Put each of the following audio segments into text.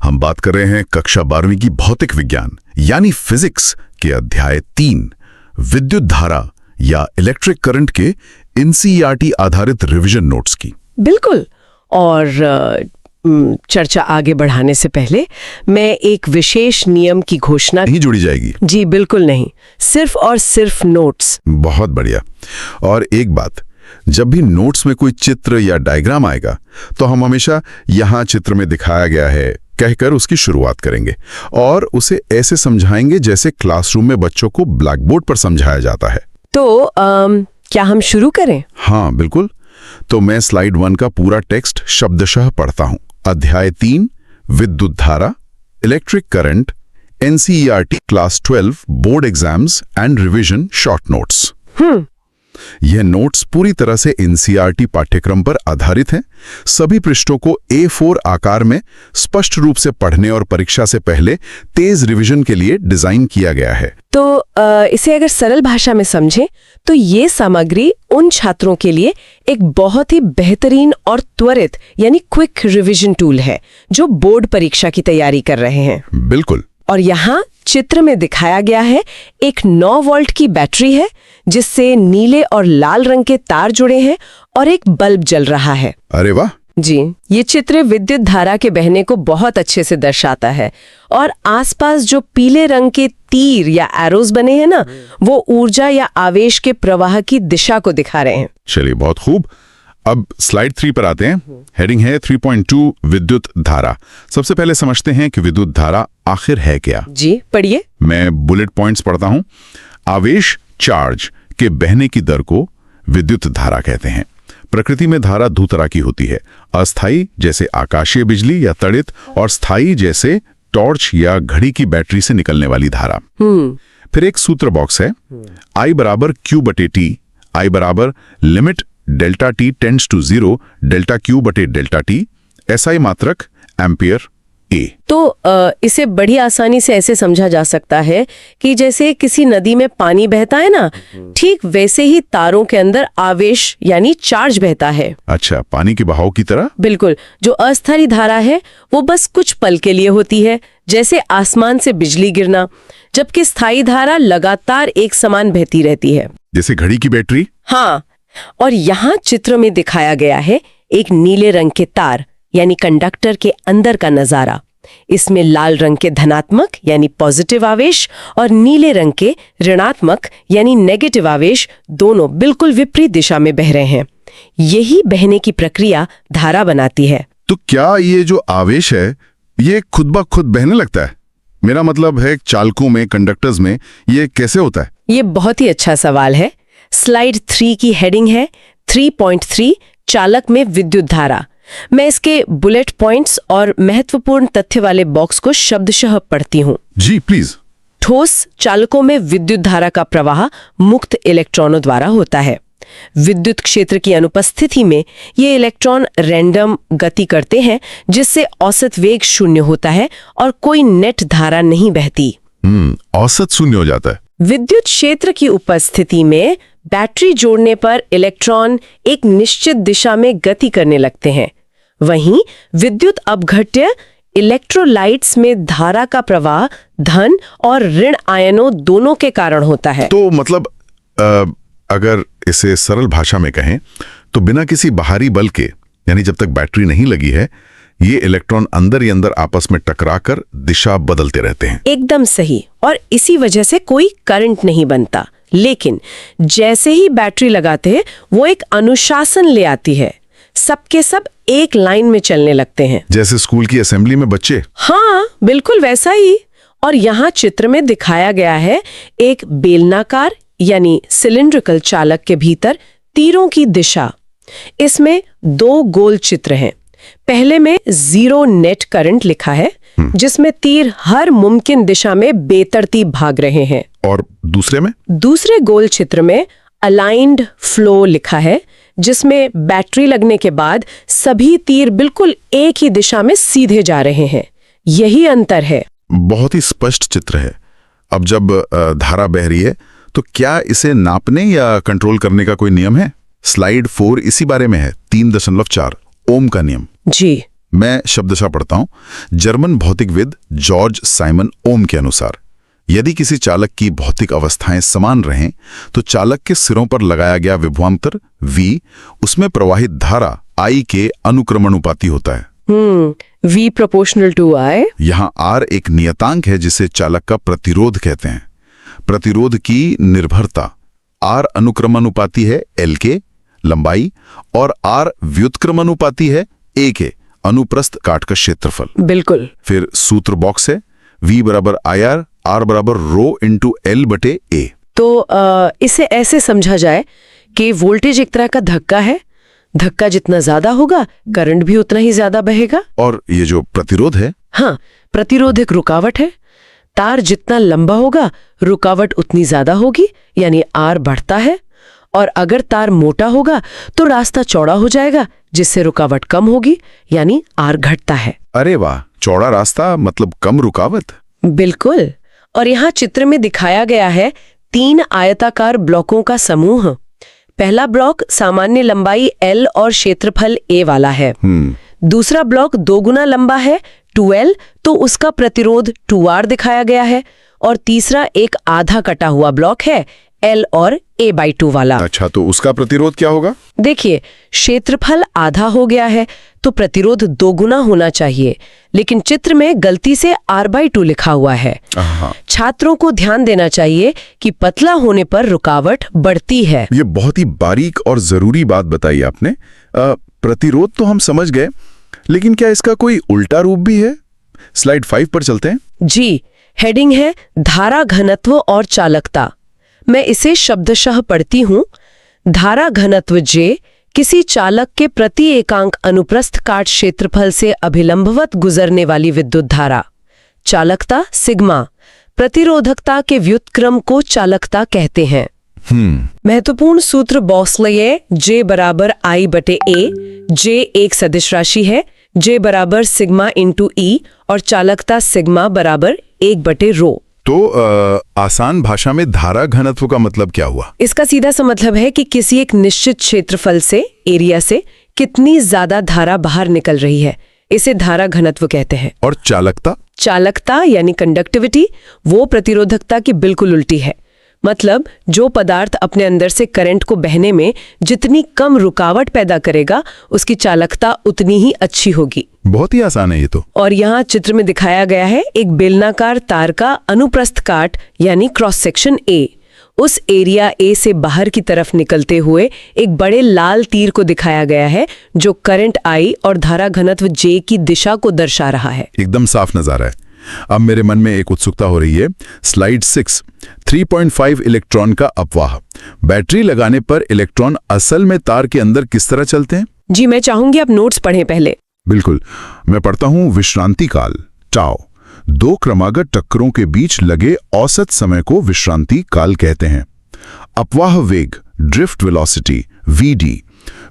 हम बात कर रहे हैं कक्षा 12वीं की भौतिक विज्ञान यानी फिजिक्स के अध्याय 3 विद्युत धारा या इलेक्ट्रिक करंट के एनसीईआरटी आधारित रिवीजन नोट्स की। बिल्कुल। और चर्चा आगे बढ़ाने से पहले मैं एक विशेष नियम की घोषणा नहीं जुड़ी जाएगी। जी बिल्कुल नहीं, सिर्फ और सिर्फ नोट्स। बहुत बढ़िया। और एक बात, जब भी नोट्स में कोई चित्र या डायग्राम आएगा तो हम हमेशा यहाँ चित्र में दिखाया गया है कहकर उसकी शुरुआत करेंगे और उसे ऐसे समझाएंगे जैसे क्लासरूम में बच्चों को ब्लैक बोर्ड पर समझाया जाता है। तो क्या हम शुरू करें? हाँ बिल्कुल। तो मैं स्लाइड 1 का पूरा टेक्स्ट शब्दशः पढ़ता हूं। अध्याय 3 विद्युत धारा electric current NCERT class 12 board exams and revision short notes. यह नोट्स पूरी तरह से एनसीईआरटी पाठ्यक्रम पर आधारित हैं। सभी पृष्ठों को A4 आकार में स्पष्ट रूप से पढ़ने और परीक्षा से पहले तेज रिवीजन के लिए डिजाइन किया गया है। तो इसे अगर सरल भाषा में समझें तो ये सामग्री उन छात्रों के लिए एक बहुत ही बेहतरीन और त्वरित यानी क्विक रिवीजन टूल है जो बोर्ड परीक्षा की तैयारी कर रहे हैं। बिल्कुल। और यहाँ चित्र में दिखाया गया है एक 9 वोल्ट की बैटरी है जिससे नीले और लाल रंग के तार जुड़े हैं और एक बल्ब जल रहा है। अरे वाह। जी, ये चित्र विद्युत धारा के बहने को बहुत अच्छे से दर्शाता है और आसपास जो पीले रंग के तीर या एरोज बने हैं ना, वो ऊर्जा या आवेश के प्रवाह की दिशा को दिखा रहे हैं। चलिए, बहुत खूब। अब स्लाइड 3 पर आते हैं। हेडिंग है 3.2 विद्युत धारा। सबसे पहले समझते हैं कि विद्युत धारा आखिर है क्या। जी पढ़िए। मैं बुलेट पॉइंट्स पढ़ता हूं। आवेश चार्ज के बहने की दर को विद्युत धारा कहते हैं। प्रकृति में धारा दो तरह की होती है, अस्थायी जैसे आकाशीय बिजली या तड़ित, और स्थायी जैसे टॉर्च या घड़ी की बैटरी से निकलने वाली धारा। फिर एक सूत्र बॉक्स है, I बराबर Q बटे T। I बराबर limit delta T tends to 0 delta Q बटे डेल्टा T। SI मात्रक एम्पियर A। तो इसे बड़ी आसानी से ऐसे समझा जा सकता है कि जैसे किसी नदी में पानी बहता है ना, ठीक वैसे ही तारों के अंदर आवेश यानी चार्ज बहता है। अच्छा, पानी के बहाव की तरह। बिल्कुल। जो अस्थायी धारा है वो बस कुछ पल के लिए होती है, जैसे आसमान से बिजली गिरना, जबकि स्थायी धारा लगातार एक समान बहती रहती है, जैसे घड़ी की बैटरी। हाँ। और यहाँ चित्र में दिखाया गया है एक नीले रंग के तार यानी कंडक्टर के अंदर का नजारा। इसमें लाल रंग के धनात्मक यानी पॉजिटिव आवेश और नीले रंग के ऋणात्मक यानी नेगेटिव आवेश दोनों बिल्कुल विपरीत दिशा में बह रहे हैं। यही बहने की प्रक्रिया धारा बनाती है। तो क्या ये जो आवेश है ये खुद ब खुद बहने लगता है? मेरा मतलब है चालकों में, कंडक्टर्स में ये कैसे होता है? ये बहुत ही अच्छा सवाल है। स्लाइड 3 की हेडिंग है 3.3 चालक में विद्युत धारा। मैं इसके बुलेट पॉइंट्स और महत्वपूर्ण तथ्य वाले बॉक्स को शब्दशः पढ़ती हूँ। जी प्लीज। ठोस चालकों में विद्युत धारा का प्रवाह मुक्त इलेक्ट्रॉनों द्वारा होता है। विद्युत क्षेत्र की अनुपस्थिति में ये इलेक्ट्रॉन रैंडम गति करते हैं जिससे औसत वेग 0 होता है और कोई नेट धारा नहीं बहती। औसत 0 हो जाता है। विद्युत क्षेत्र की उपस्थिति में बैटरी जोड़ने पर इलेक्ट्रॉन एक निश्चित दिशा में गति करने लगते हैं। वहीं विद्युत अपघट्य इलेक्ट्रोलाइट्स में धारा का प्रवाह धन और ऋण आयनों दोनों के कारण होता है। तो मतलब अगर इसे सरल भाषा में कहें तो बिना किसी बाहरी बल के, यानी जब तक बैटरी नहीं लगी है, ये इलेक्ट्रॉन अंदर ही अंदर आपस में टकराकर दिशा बदलते रहते हैं। एकदम सही। और इसी वजह से कोई करंट नहीं बनता। लेकिन जैसे ही बैटरी लगाते हैं वो एक अनुशासन ले आती है। सबके सब एक लाइन में चलने लगते हैं, जैसे स्कूल की असेंबली में बच्चे। हाँ बिल्कुल वैसा ही। और यहाँ चित्र में दिखाया गया है एक बेलनाकार यानी सिलिंड्रिकल चालक के भीतर तीरों की दिशा। इसमें 2 गोल चित्र हैं। पहले में 0 नेट करंट लिखा है जिसमें तीर हर मुमकिन दिशा में बेतरतीब भाग रहे हैं। और दूसरे में? दूसरे गोल चित्र में अलाइंड फ्लो लिखा है जिसमें बैटरी लगने के बाद सभी तीर बिल्कुल एक ही दिशा में सीधे जा रहे हैं। यही अंतर है। बहुत ही स्पष्ट चित्र है। अब जब धारा बह रही है तो क्या इसे नापने या कंट्रोल करने का कोई नियम है? स्लाइड 4 इसी बारे में है, 3.4 ओम का नियम। जी मैं शब्दशः पढ़ता हूं। जर्मन भौतिकविद जॉर्ज साइमन ओम के अनुसार यदि किसी चालक की भौतिक अवस्थाएं समान रहें तो चालक के सिरों पर लगाया गया विभवांतर V उसमें प्रवाहित धारा I के अनुक्रमणुपाती होता है। V proportional to I। यहाँ R एक नियतांक है जिसे चालक का प्रतिरोध कहते हैं। प्रतिरोध की निर्भरता R अनुक्रमानुपाती है L के लंबाई और R व्युत्क्रमानुपाती है A के अनुप्रस्थ काट का क्षेत्रफल। बिल्कुल। फिर सूत्र बॉक्स है V बराबर IR, R बराबर रो इंटू L बटे A। तो इसे ऐसे समझा जाए कि वोल्टेज एक तरह का धक्का है, धक्का जितना ज्यादा होगा करंट भी उतना ही ज्यादा बहेगा। और ये जो प्रतिरोध है, हाँ, प्रतिरोध एक रुकावट है। तार जितना लंबा होगा रुकावट उतनी ज्यादा होगी, यानी R बढ़ता है। और अगर तार मोटा होगा तो रास्ता चौड़ा हो जाएगा जिससे रुकावट कम होगी, यानी R घटता है। अरे वाह, चौड़ा रास्ता मतलब कम रुकावट। बिल्कुल। और यहाँ चित्र में दिखाया गया है 3 आयताकार ब्लॉकों का समूह। पहला ब्लॉक सामान्य लंबाई L और क्षेत्रफल A वाला है। दूसरा ब्लॉक 2 गुना लंबा है 2L, तो उसका प्रतिरोध 2R दिखाया गया है। और तीसरा एक आधा कटा हुआ ब्लॉक है L और A/2 वाला। अच्छा, तो उसका प्रतिरोध क्या होगा? देखिए, क्षेत्रफल आधा हो गया है तो प्रतिरोध 2 गुना होना चाहिए, लेकिन चित्र में गलती से R/2 लिखा हुआ है। छात्रों को ध्यान देना चाहिए कि पतला होने पर रुकावट बढ़ती है। ये बहुत ही बारीक और जरूरी बात बताई आपने। प्रतिरोध तो हम समझ गए, लेकिन क्या इसका कोई उल्टा रूप भी है? स्लाइड 5 पर चलते हैं। जी, हेडिंग है धारा घनत्व और चालकता। मैं इसे शब्दशः पढ़ती हूं। धारा घनत्व J किसी चालक के प्रति एकांक अनुप्रस्थ काट क्षेत्रफल से अभिलंबवत गुजरने वाली विद्युत धारा। चालकता सिग्मा, प्रतिरोधकता के व्युत्क्रम को चालकता कहते हैं। महत्वपूर्ण सूत्र बॉक्सलेये J बराबर I बटे A। J एक सदिश राशि है, J बराबर सिग्मा इंटू E और चालकता सिग्मा बराबर 1 बटे रो। तो आसान भाषा में धारा घनत्व का मतलब क्या हुआ? इसका सीधा सा मतलब है कि किसी एक निश्चित क्षेत्रफल से, एरिया से कितनी ज्यादा धारा बाहर निकल रही है, इसे धारा घनत्व कहते हैं। और चालकता? चालकता यानी कंडक्टिविटी, वो प्रतिरोधकता की बिल्कुल उल्टी है। मतलब जो पदार्थ अपने अंदर से करंट को बहने में जितनी कम रुकावट पैदा करेगा उसकी चालकता उतनी ही अच्छी होगी। बहुत ही आसान है ये तो। और यहाँ चित्र में दिखाया गया है एक बेलनाकार तार का अनुप्रस्थ काट यानी क्रॉस सेक्शन A। उस एरिया A से बाहर की तरफ निकलते हुए एक बड़े लाल तीर को दिखाया गया है जो करंट I और धारा घनत्व J की दिशा को दर्शा रहा है। एकदम साफ नजारा है। अब मेरे मन में एक उत्सुकता हो रही है। स्लाइड 6, 3.5 इलेक्ट्रॉन का अपवाह। बैटरी लगाने पर इलेक्ट्रॉन असल में तार के अंदर किस तरह चलते हैं? जी, मैं चाहूंगी आप नोट्स पढ़ें पहले। बिल्कुल, मैं पढ़ता हूं। विश्रांति काल टाउ 2 क्रमागत टक्करों के बीच लगे औसत समय को विश्रांति काल कहते हैं। अपवाह वेग ड्रिफ्ट वेलोसिटी VD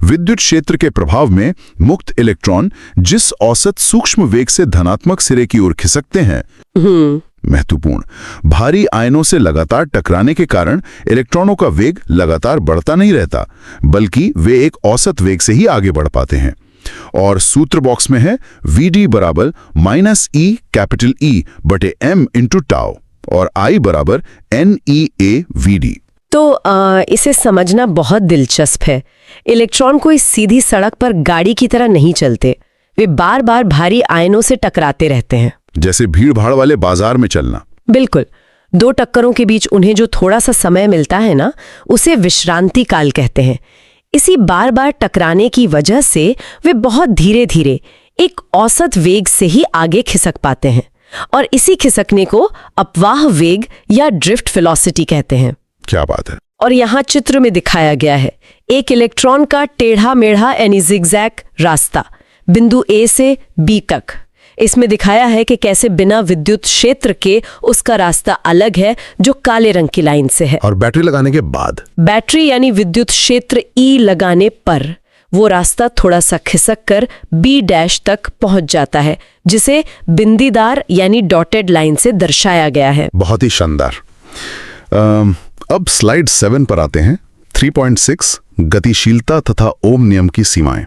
विद्युत क्षेत्र के प्रभाव में मुक्त इलेक्ट्रॉन जिस औसत सूक्ष्म वेग से धनात्मक सिरे की ओर खिसकते हैं। महत्वपूर्ण, भारी आयनों से लगातार टकराने के कारण इलेक्ट्रॉनों का वेग लगातार बढ़ता नहीं रहता, बल्कि वे एक औसत वेग से ही आगे बढ़ पाते हैं। और सूत्र बॉक्स में है VD बराबर -E कैपिटल E बटे M इंटू टाउ और I बराबर NEA VD। तो इसे समझना बहुत दिलचस्प है। इलेक्ट्रॉन कोई सीधी सड़क पर गाड़ी की तरह नहीं चलते, वे बार बार भारी आयनों से टकराते रहते हैं। जैसे भीड़ भाड़ वाले बाजार में चलना। बिल्कुल। 2 टक्करों के बीच उन्हें जो थोड़ा सा समय मिलता है ना, उसे विश्रांति काल कहते हैं। इसी बार बार टकराने की वजह से वे बहुत धीरे धीरे एक औसत वेग से ही आगे खिसक पाते हैं और इसी खिसकने को अपवाह वेग या ड्रिफ्ट वेलोसिटी कहते हैं। क्या बात है। और यहाँ चित्र में दिखाया गया है एक इलेक्ट्रॉन का टेढ़ा मेढ़ा यानी जिगजैग रास्ता बिंदु A से B तक। इसमें दिखाया है कि कैसे बिना विद्युत क्षेत्र के उसका रास्ता अलग है जो काले रंग की लाइन से है। और बैटरी लगाने के बाद? बैटरी यानी विद्युत क्षेत्र E लगाने पर वो रास्ता थोड़ा सा खिसक कर B' तक पहुंच जाता है, जिसे बिंदीदार यानी डॉटेड लाइन से दर्शाया गया है। बहुत ही शानदार। अब स्लाइड 7 पर आते हैं। 3.6 गतिशीलता तथा ओम नियम की सीमाएं।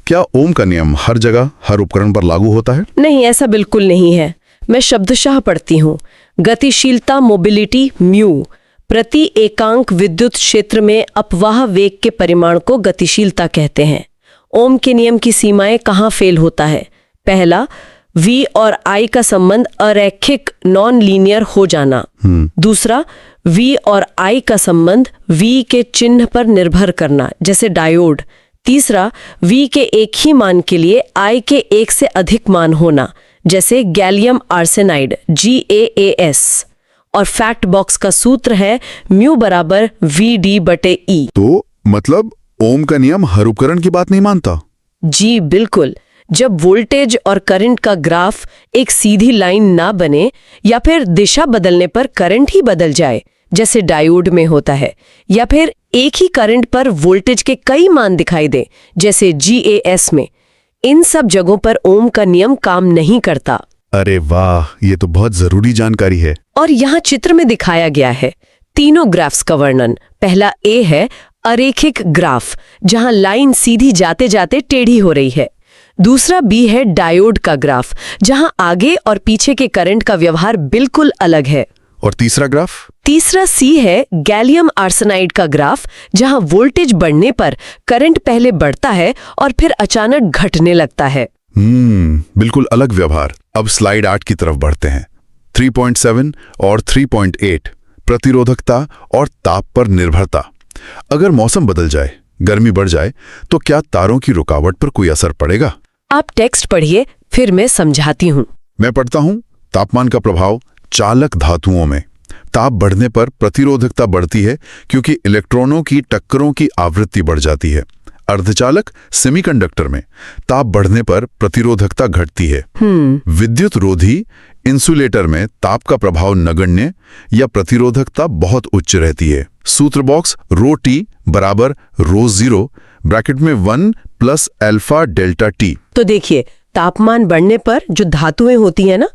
क्या ओम का नियम हर जगह हर उपकरण पर लागू होता है? नहीं, ऐसा बिल्कुल नहीं है। मैं शब्दशः पढ़ती हूँ। गतिशीलता मोबिलिटी म्यू प्रति एकांक विद्युत क्षेत्र में अपवाह वेग के परिमाण को गतिशीलता कहते हैं। ओम के नियम की सीमाएं कहाँ फेल होता है? पहला, V और I का संबंध अरैखिक नॉन लीनियर हो जाना। दूसरा, V और I का संबंध V के चिन्ह पर निर्भर करना, जैसे डायोड। तीसरा, V के एक ही मान के लिए I के एक से अधिक मान होना, जैसे गैलियम आर्सेनाइड GaAs। और फैक्ट बॉक्स का सूत्र है म्यू बराबर VD/E। तो मतलब ओम का नियम हर उपकरण की बात नहीं मानता? जी बिल्कुल। जब वोल्टेज और करंट का ग्राफ एक सीधी लाइन ना बने या फिर दिशा बदलने पर करंट ही बदल जाए, जैसे डायोड में होता है, या फिर एक ही करंट पर वोल्टेज के कई मान दिखाई दे, जैसे GaAs में, इन सब जगहों पर ओम का नियम काम नहीं करता। अरे वाह, ये तो बहुत जरूरी जानकारी है। और यहाँ चित्र में दिखाया गया है तीनों ग्राफ्स का वर्णन। पहला A है अरेखिक ग्राफ, जहां लाइन सीधी जाते जाते टेढ़ी हो रही है। दूसरा B है डायोड का ग्राफ, जहां आगे और पीछे के करंट का व्यवहार बिल्कुल अलग है। और तीसरा ग्राफ? तीसरा C है गैलियम आर्सेनाइड का ग्राफ, जहां वोल्टेज बढ़ने पर करंट पहले बढ़ता है और फिर अचानक घटने लगता है। बिल्कुल अलग व्यवहार। अब स्लाइड 8 की तरफ बढ़ते हैं। 3.7 और 3.8 प्रतिरोधकता और ताप पर निर्भरता। अगर मौसम बदल जाए, गर्मी बढ़ जाए, तो क्या तारों की रुकावट पर कोई असर पड़ेगा? आप टेक्स्ट पढ़िए, फिर मैं समझाती हूँ। मैं पढ़ता हूँ। तापमान का प्रभाव चालक धातुओं में। ताप बढ़ने पर प्रतिरोधकता बढ़ती है क्योंकि इलेक्ट्रॉनों की टक्करों की आवृत्ति बढ़ जाती है। अर्धचालक सेमीकंडक्टर में ताप बढ़ने पर प्रतिरोधकता घटती है। विद्युत रोधी इंसुलेटर में ताप का प्रभाव नगण्य या प्रतिरोधकता बहुत उच्च रहती है। सूत्र बॉक्स ρT बराबर ρ0 ब्रैकेट में 1 + अल्फा डेल्टा T। तो देखिए, तापमान बढ़ने पर जो धातुएं होती है ना,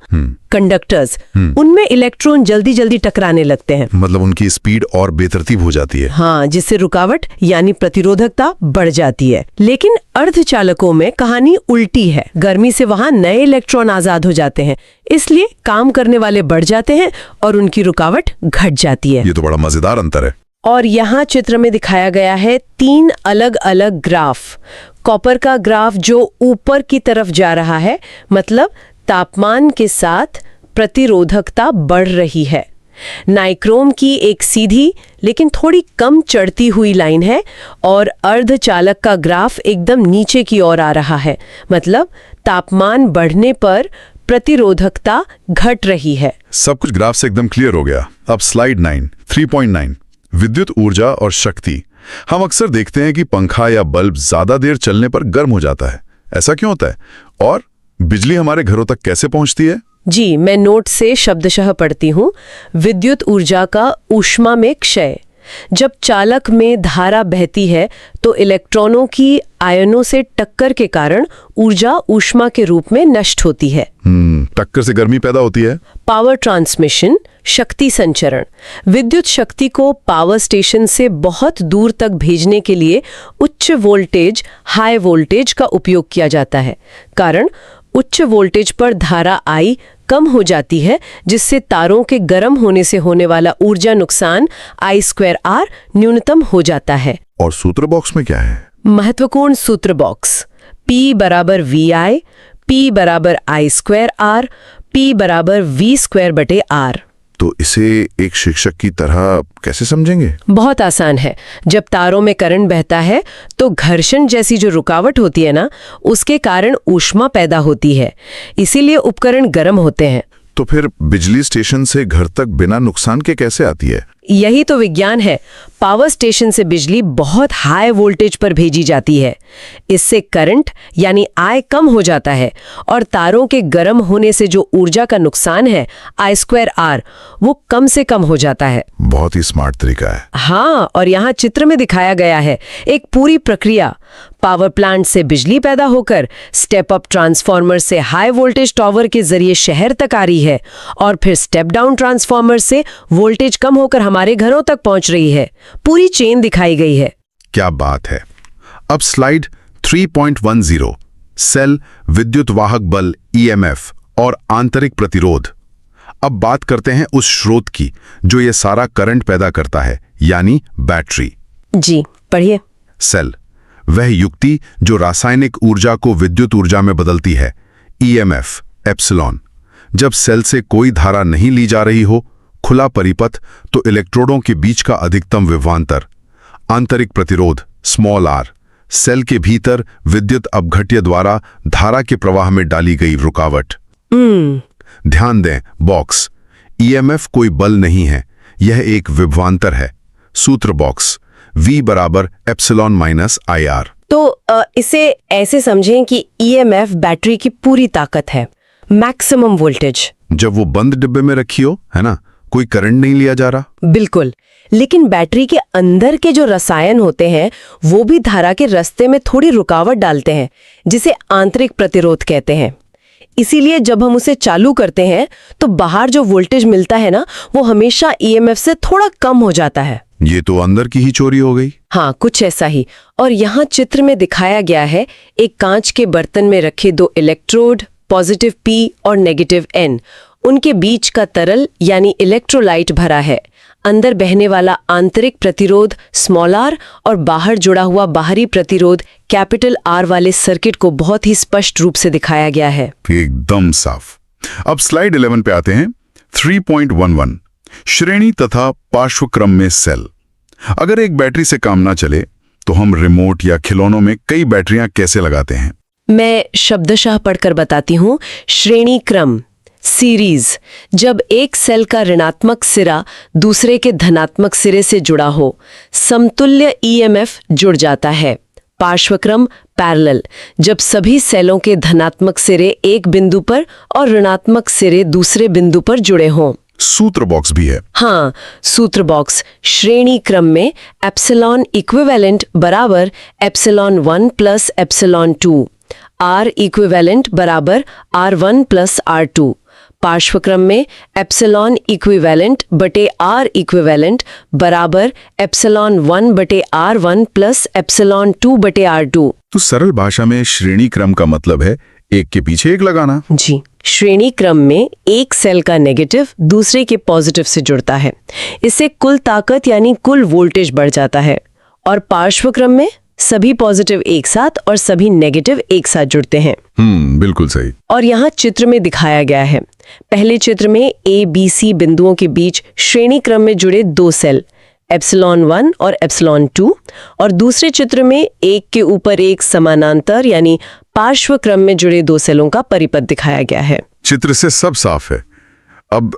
कंडक्टर्स, उनमें इलेक्ट्रॉन जल्दी जल्दी टकराने लगते हैं। मतलब उनकी स्पीड और बेतरतीब हो जाती है। हाँ, जिससे रुकावट यानी प्रतिरोधकता बढ़ जाती है। लेकिन अर्धचालकों में कहानी उल्टी है। गर्मी से वहां नए इलेक्ट्रॉन आजाद हो जाते हैं, इसलिए काम करने वाले बढ़ जाते हैं और उनकी रुकावट घट जाती है। ये तो बड़ा मजेदार अंतर है। और यहाँ चित्र में दिखाया गया है 3 अलग अलग ग्राफ। कॉपर का ग्राफ जो ऊपर की तरफ जा रहा है, मतलब तापमान के साथ प्रतिरोधकता बढ़ रही है। नाइक्रोम की एक सीधी लेकिन थोड़ी कम चढ़ती हुई लाइन है और अर्धचालक का ग्राफ एकदम नीचे की ओर आ रहा है, मतलब तापमान बढ़ने पर प्रतिरोधकता घट रही है। सब कुछ ग्राफ से एकदम क्लियर हो गया। अब स्लाइड 9 3.9 विद्युत ऊर्जा और शक्ति। हम अक्सर देखते हैं कि पंखा या बल्ब ज्यादा देर चलने पर गर्म हो जाता है। ऐसा क्यों होता है? और बिजली हमारे घरों तक कैसे पहुंचती है? जी, मैं नोट से शब्दशः पढ़ती हूँ। विद्युत ऊर्जा का ऊष्मा में क्षय। जब चालक में धारा बहती है तो इलेक्ट्रॉनों की आयनों से टक्कर के कारण ऊर्जा ऊष्मा के रूप में नष्ट होती है। टक्कर से गर्मी पैदा होती है। पावर ट्रांसमिशन, शक्ति संचरण। विद्युत शक्ति को पावर स्टेशन से बहुत दूर तक भेजने के लिए उच्च वोल्टेज, हाई वोल्टेज का उपयोग किया जाता है। कारण उच्च वोल्टेज पर धारा I कम हो जाती है, जिससे तारों के गर्म होने से होने वाला ऊर्जा नुकसान I² न्यूनतम हो जाता है। और सूत्र बॉक्स में क्या है? महत्वपूर्ण सूत्र बॉक्स। P बराबर VI, P बराबर I²R, P बराबर V²/R। तो इसे एक शिक्षक की तरह कैसे समझेंगे? बहुत आसान है। जब तारों में करंट बहता है तो घर्षण जैसी जो रुकावट होती है ना, उसके कारण ऊष्मा पैदा होती है, इसीलिए उपकरण गर्म होते हैं। तो फिर बिजली स्टेशन से घर तक बिना नुकसान के कैसे आती है? यही तो विज्ञान है। पावर स्टेशन से बिजली बहुत हाई वोल्टेज पर भेजी जाती है। इससे करंट यानी I कम हो जाता है और तारों के गर्म होने से जो ऊर्जा का नुकसान है I²R, वो कम से कम हो जाता है। बहुत ही स्मार्ट तरीका है। हाँ, और यहाँ चित्र में दिखाया गया है एक पूरी प्रक्रिया। पावर प्लांट से बिजली पैदा होकर स्टेप अप ट्रांसफार्मर से हाई वोल्टेज टावर के जरिए शहर तक आ रही है और फिर स्टेप डाउन ट्रांसफार्मर से वोल्टेज कम होकर हमारे घरों तक पहुंच रही है। पूरी चेन दिखाई गई है। क्या बात है। अब स्लाइड 3.10 सेल, विद्युत वाहक बल EMF और आंतरिक प्रतिरोध। अब बात करते हैं उस स्रोत की जो ये सारा करंट पैदा करता है, यानी बैटरी। जी पढ़िए। सेल, वह युक्ति जो रासायनिक ऊर्जा को विद्युत ऊर्जा में बदलती है, EMF एप्सिलॉन। जब सेल से कोई धारा नहीं ली जा रही हो, खुला परिपथ, तो इलेक्ट्रोडों के बीच का अधिकतम विभवांतर। आंतरिक प्रतिरोध स्मॉल r, सेल के भीतर विद्युत अपघट्य द्वारा धारा के प्रवाह में डाली गई रुकावट। ध्यान दें, बॉक्स EMF कोई बल नहीं है, यह एक विभवांतर है। सूत्र बॉक्स V बराबर एप्सिलॉन माइनस IR। तो इसे ऐसे समझें कि EMF बैटरी की पूरी ताकत है, मैक्सिमम वोल्टेज। जब वो बंद डिब्बे में रखी हो, है ना, कोई करंट नहीं लिया जा रहा। बिल्कुल, लेकिन बैटरी के अंदर के जो रसायन होते हैं वो भी धारा के रास्ते में थोड़ी रुकावट डालते हैं, जिसे आंतरिक प्रतिरोध कहते हैं। इसीलिए जब हम उसे चालू करते हैं तो बाहर जो वोल्टेज मिलता है ना, वो हमेशा EMF से थोड़ा कम हो जाता है। ये तो अंदर की ही चोरी हो गई। हाँ, कुछ ऐसा ही। और यहाँ चित्र में दिखाया गया है एक कांच के बर्तन में रखे दो इलेक्ट्रोड, पॉजिटिव P और नेगेटिव N। उनके बीच का तरल यानी इलेक्ट्रोलाइट भरा है। अंदर बहने वाला आंतरिक प्रतिरोध स्मॉल r और बाहर जुड़ा हुआ बाहरी प्रतिरोध कैपिटल R वाले सर्किट को बहुत ही स्पष्ट रूप से दिखाया गया है। एकदम साफ। अब स्लाइड 11 पे आते हैं। 3.11 श्रेणी तथा पार्श्वक्रम में सेल। अगर एक बैटरी से काम ना चले तो हम रिमोट या खिलौनों में कई बैटरियां कैसे लगाते हैं? मैं शब्दशः पढ़कर बताती हूँ। श्रेणी क्रम सीरीज, जब एक सेल का ऋणात्मक सिरा दूसरे के धनात्मक सिरे से जुड़ा हो, समतुल्य EMF जुड़ जाता है। पार्श्वक्रम पैरेलल, जब सभी सेलों के धनात्मक सिरे एक बिंदु पर और ऋणात्मक सिरे दूसरे बिंदु पर जुड़े हों। सूत्र बॉक्स भी है। हाँ, सूत्र बॉक्स श्रेणी क्रम में एप्सिलॉन इक्विवेलेंट बराबर epsilon 1 plus epsilon 2, R equivalent बराबर R1 प्लस R2। पार्श्वक्रम में एप्सिलॉन इक्विवेलेंट बटे R इक्विवेलेंट बराबर एप्सिलॉन 1 बटे R1 प्लस एप्सिलॉन 2 बटे R2। तो सरल भाषा में श्रेणी क्रम का मतलब है एक के पीछे एक लगाना। जी, श्रेणी क्रम में एक सेल का नेगेटिव दूसरे के पॉजिटिव से जुड़ता है। इससे कुल ताकत यानी कुल वोल्टेज बढ़ जाता है। और पार्श्वक्रम में सभी पॉजिटिव एक साथ और सभी नेगेटिव एक साथ जुड़ते हैं। बिल्कुल सही। और यहाँ चित्र में दिखाया गया है। पहले चित्र में ABC बिंदुओं के बीच श्रेणी क्रम में जुड़े दो सेल एप्सिलॉन 1 और एप्सिलॉन 2, और दूसरे चित्र में एक के ऊपर एक समानांतर यानी पार्श्व क्रम में जुड़े दो सेलों का परिपथ दिखाया गया है। चित्र से सब साफ है। अब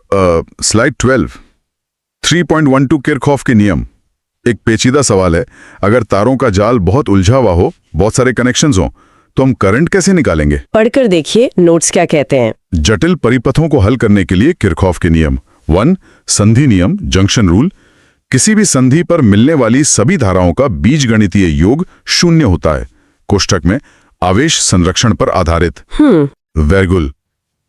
स्लाइड 12, 3.12 किरचॉफ के नियम। एक पेचीदा सवाल है, अगर तारों का जाल बहुत उलझा हुआ हो, बहुत सारे कनेक्शंस हो, तो हम करंट कैसे निकालेंगे? पढ़कर देखिए नोट्स क्या कहते हैं। जटिल परिपथों को हल करने के लिए किरचॉफ के नियम। 1. संधि नियम, जंक्शन रूल। किसी भी संधि पर मिलने वाली सभी धाराओं का बीजगणितीय योग 0 होता है। कोष्ठक में आवेश संरक्षण पर आधारित। वेरगुल।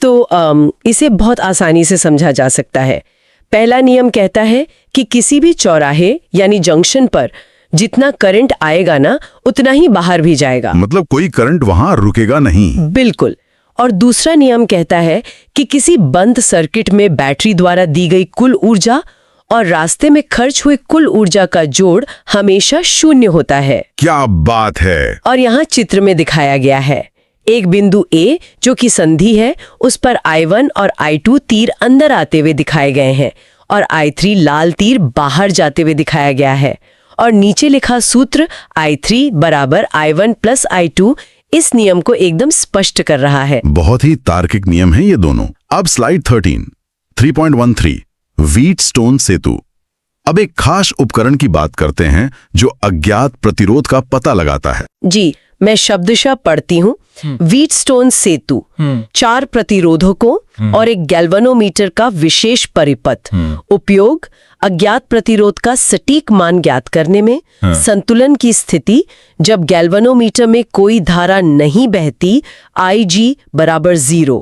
तो इसे बहुत आसानी से समझा जा सकता है। पहला नियम कहता है कि किसी भी चौराहे यानी जंक्शन पर जितना करंट आएगा ना, उतना ही बाहर भी जाएगा। मतलब कोई करंट वहां रुकेगा नहीं। बिल्कुल। और दूसरा नियम कहता है कि किसी बंद सर्किट में बैटरी द्वारा दी गई कुल ऊर्जा और रास्ते में खर्च हुई कुल ऊर्जा का जोड़ हमेशा 0 होता है। क्या बात है। और यहाँ चित्र में दिखाया गया है। एक बिंदु A जो कि संधि है, उस पर I1 और I2 तीर अंदर आते हुए दिखाए गए हैं और I3 लाल तीर बाहर जाते हुए दिखाया गया है। और नीचे लिखा सूत्र I3 बराबर I1 प्लस I2 इस नियम को एकदम स्पष्ट कर रहा है। बहुत ही तार्किक नियम है ये दोनों। अब स्लाइड 13, 3.13 व्हीटस्टोन सेतु। अब एक खास उपकरण की बात करते हैं जो अज्ञात प्रतिरोध का पता लगाता है। जी, मैं शब्दशः पढ़ती हूँ। व्हीटस्टोन सेतु 4 प्रतिरोधकों और एक गैल्वेनोमीटर का विशेष परिपथ। उपयोग अज्ञात प्रतिरोध का सटीक मान ज्ञात करने में। संतुलन की स्थिति जब गैल्वेनोमीटर में कोई धारा नहीं बहती, IG बराबर 0।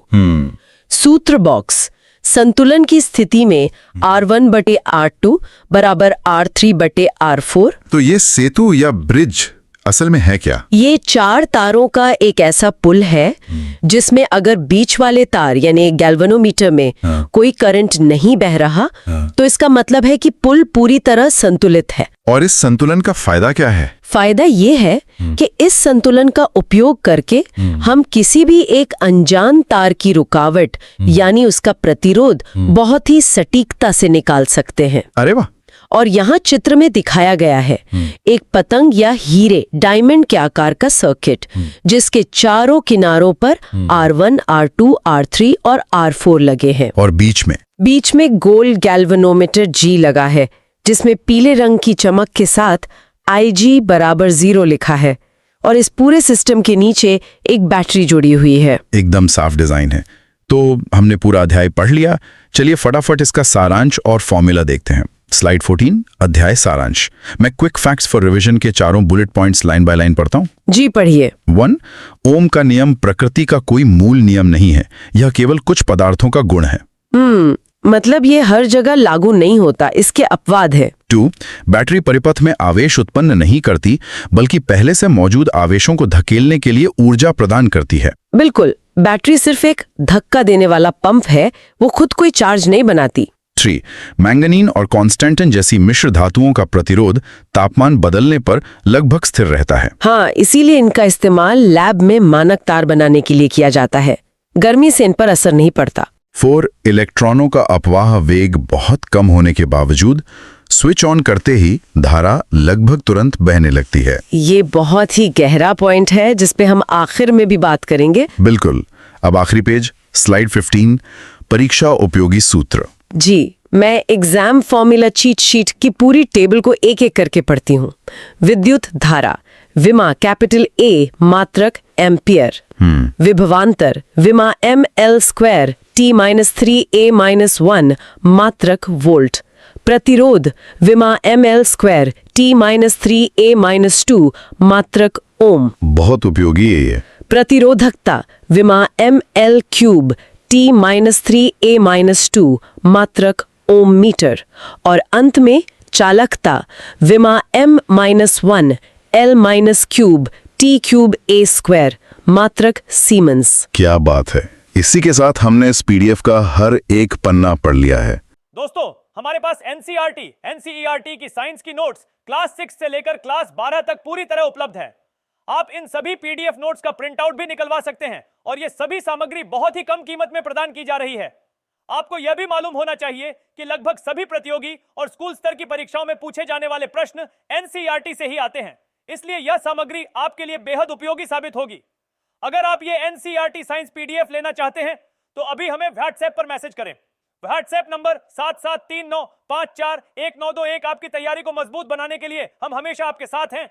सूत्र बॉक्स संतुलन की स्थिति में R1 बटे R2 बराबर R3 बटे R4। तो ये सेतु या ब्रिज असल में है क्या? ये 4 तारों का एक ऐसा पुल है जिसमें अगर बीच वाले तार यानी गैल्वेनोमीटर में कोई करंट नहीं बह रहा तो इसका मतलब है कि पुल पूरी तरह संतुलित है। और इस संतुलन का फायदा क्या है? फायदा ये है कि इस संतुलन का उपयोग करके हम किसी भी एक अनजान तार की रुकावट यानी उसका प्रतिरोध बहुत ही सटीकता से निकाल सकते हैं। अरे वाह! और यहाँ चित्र में दिखाया गया है एक पतंग या हीरे डायमंड के आकार का सर्किट जिसके चारों किनारों पर R1, R2, R3 और R4 लगे हैं। और बीच में गोल गैल्वेनोमीटर G लगा है जिसमें पीले रंग की चमक के साथ IG = 0 लिखा है। और इस पूरे सिस्टम के नीचे एक बैटरी जुड़ी हुई है। एकदम साफ डिजाइन है। तो हमने पूरा अध्याय पढ़ लिया। चलिए फटाफट इसका सारांश और फॉर्मूला देखते हैं। स्लाइड 14, अध्याय सारांश। मैं क्विक फैक्ट्स फॉर रिवीजन के चारों bullet points line by line पढ़ता हूँ। जी पढ़िए। 1. ओम का नियम प्रकृति का कोई मूल नियम नहीं है, यह केवल कुछ पदार्थों का गुण है। मतलब ये हर जगह लागू नहीं होता, इसके अपवाद है। 2. बैटरी परिपथ में आवेश उत्पन्न नहीं करती बल्कि पहले से मौजूद आवेशों को धकेलने के लिए ऊर्जा प्रदान करती है। बिल्कुल, बैटरी सिर्फ एक धक्का देने वाला पंप है, वो खुद कोई चार्ज नहीं बनाती। 3. मैंगनीन और कॉन्स्टेंटिन जैसी मिश्र धातुओं का प्रतिरोध तापमान बदलने पर लगभग स्थिर रहता है। हाँ, इसीलिए इनका इस्तेमाल लैब में मानक तार बनाने के लिए किया जाता है। गर्मी से इन पर असर नहीं पड़ता। 4. इलेक्ट्रॉनों का अपवाह वेग बहुत कम होने के बावजूद स्विच ऑन करते ही धारा लगभग तुरंत बहने लगती है। ये बहुत ही गहरा पॉइंट है जिस पे हम आखिर में भी बात करेंगे। बिल्कुल। अब आखिरी पेज, स्लाइड 15, परीक्षा उपयोगी सूत्र। जी, मैं एग्जाम फॉर्मूला चीट शीट की पूरी टेबल को एक एक करके पढ़ती हूँ। विद्युत धारा, विमा कैपिटल A मात्रक एम्पियर। विभवांतर, विमा mL² T-3A-1 मात्रक वोल्ट। प्रतिरोध, विमा mL² T-3A-2 मात्रक ओम। बहुत उपयोगी है ये। प्रतिरोधकता, विमा mL³ T-3A-2 मात्रक ओम मीटर। और अंत में चालकता, विमा m-1 L-³ T³ मात्रक सीमेंस। क्या बात है! इसी के साथ हमने इस PDF का हर एक पन्ना पढ़ लिया है। दोस्तों, हमारे पास NCERT, NCERT की साइंस की नोट्स क्लास 6 से लेकर क्लास 12 तक पूरी तरह उपलब्ध है। आप इन सभी PDF नोट्स का प्रिंट आउट भी निकलवा सकते हैं और ये सभी सामग्री बहुत ही कम कीमत में प्रदान की जा रही है। आपको यह भी मालूम होना चाहिए कि लगभग सभी प्रतियोगी और स्कूल स्तर की परीक्षाओं में पूछे जाने वाले प्रश्न NCERT से ही आते हैं, इसलिए यह सामग्री आपके लिए बेहद उपयोगी साबित होगी। अगर आप ये NCERT साइंस PDF लेना चाहते हैं तो अभी हमें WhatsApp पर मैसेज करें। WhatsApp नंबर 7739541921 आपकी तैयारी को मजबूत बनाने के लिए हम हमेशा आपके साथ हैं।